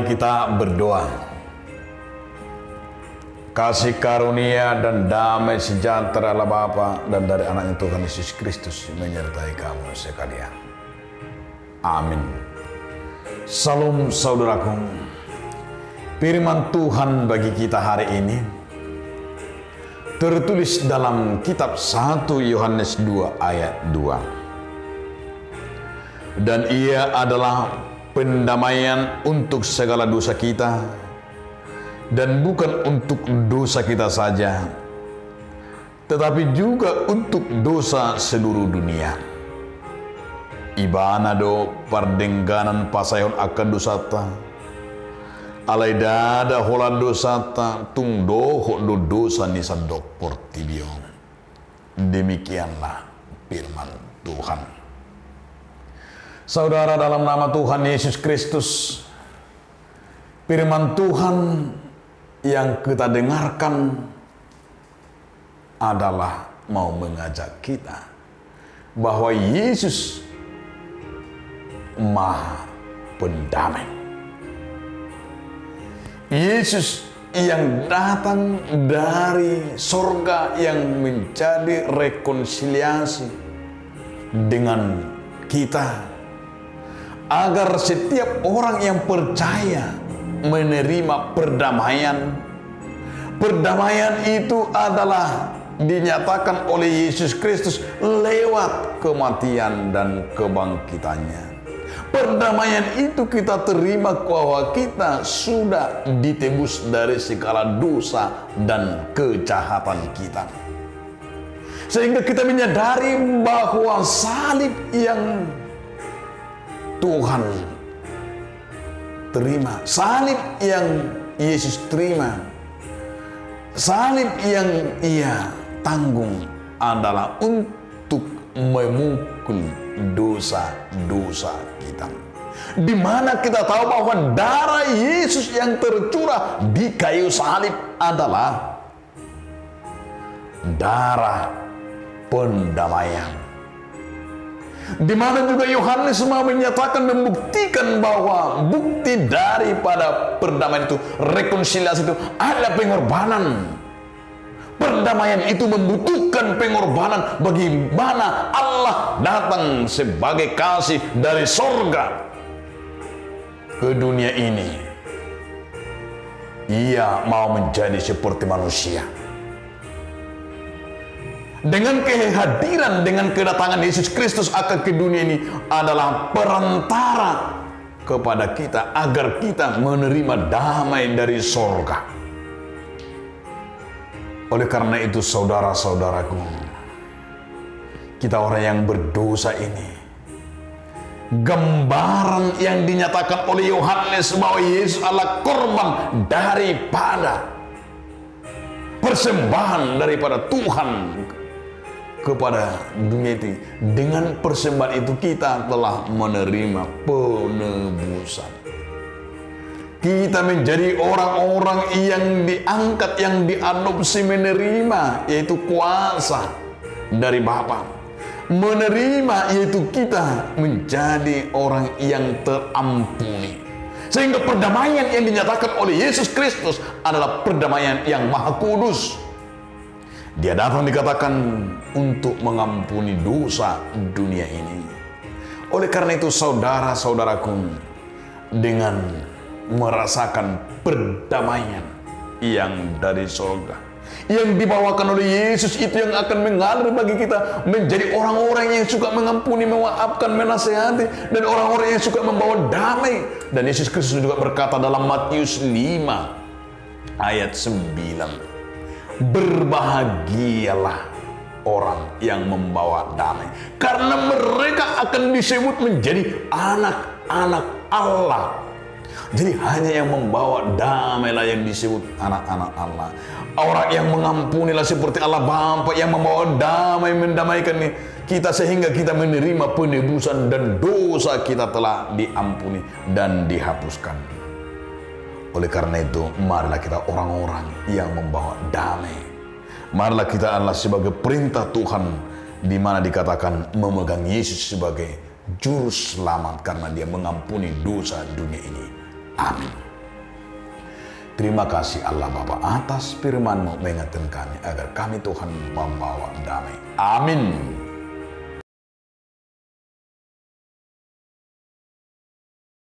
Mari kita berdoa. Kasih karunia dan damai sejahtera Allah Bapa dan dari anaknya Tuhan Yesus Kristus menyertai kamu sekalian. Amin. Salam saudaraku. Firman Tuhan bagi kita hari ini tertulis dalam kitab 1 Yohanes 2 ayat 2. Dan ia adalah pendamaian untuk segala dosa kita, dan bukan untuk dosa kita saja, tetapi juga untuk dosa seluruh dunia. Ibana do pardengganan pasayon akan dosata, alai dada hola dosata, tung doho do dosa nisadok portibio. Demikianlah firman Tuhan. Saudara, dalam nama Tuhan Yesus Kristus, firman Tuhan yang kita dengarkan adalah mau mengajak kita bahwa Yesus Maha Pendamai. Yesus yang datang dari sorga yang menjadi rekonsiliasi dengan kita, agar setiap orang yang percaya menerima perdamaian. Perdamaian itu adalah dinyatakan oleh Yesus Kristus lewat kematian dan kebangkitannya. Perdamaian itu kita terima bahwa kita sudah ditebus dari segala dosa dan kejahatan kita. Sehingga kita menyadari bahwa salib yang Tuhan terima, salib yang Yesus terima, salib yang ia tanggung adalah untuk memukul dosa-dosa kita. Di mana kita tahu bahwa darah Yesus yang tercurah di kayu salib adalah darah pendamaian. Di mana juga Yohanes mau menyatakan, membuktikan bahwa bukti daripada perdamaian itu, rekonsiliasi itu ada pengorbanan. Perdamaian itu membutuhkan pengorbanan. Bagaimana Allah datang sebagai kasih dari sorga ke dunia ini. Ia mau menjadi seperti manusia. Dengan kehadiran, dengan kedatangan Yesus Kristus akan ke dunia ini adalah perantara kepada kita agar kita menerima damai dari sorga. Oleh karena itu, saudara-saudaraku, kita orang yang berdosa ini, gambaran yang dinyatakan oleh Yohanes bahwa Yesus adalah korban daripada persembahan daripada Tuhan kepada dunia ini. Dengan persembahan itu kita telah menerima penebusan. Kita menjadi orang-orang yang diangkat, yang diadopsi, menerima yaitu kuasa dari Bapa. Menerima yaitu kita menjadi orang yang terampuni. Sehingga perdamaian yang dinyatakan oleh Yesus Kristus adalah perdamaian yang maha kudus. Dia datang dikatakan untuk mengampuni dosa dunia ini. Oleh karena itu, saudara-saudaraku, dengan merasakan perdamaian yang dari surga, yang dibawakan oleh Yesus itu yang akan mengalir bagi kita menjadi orang-orang yang suka mengampuni, memaafkan, menasehati, dan orang-orang yang suka membawa damai. Dan Yesus Kristus juga berkata dalam Matius 5 ayat 9, berbahagialah orang yang membawa damai, karena mereka akan disebut menjadi anak-anak Allah. Jadi hanya yang membawa damailah yang disebut anak-anak Allah. Orang yang mengampunilah seperti Allah Bapa yang membawa damai, mendamaikan kita sehingga kita menerima penebusan dan dosa kita telah diampuni dan dihapuskan. Oleh karena itu, marilah kita orang-orang yang membawa damai. Marilah kita adalah sebagai perintah Tuhan, di mana dikatakan memegang Yesus sebagai juru selamat karena dia mengampuni dosa dunia ini. Amin. Terima kasih Allah Bapa atas firman-Mu mengingatkan kami agar kami Tuhan membawa damai. Amin.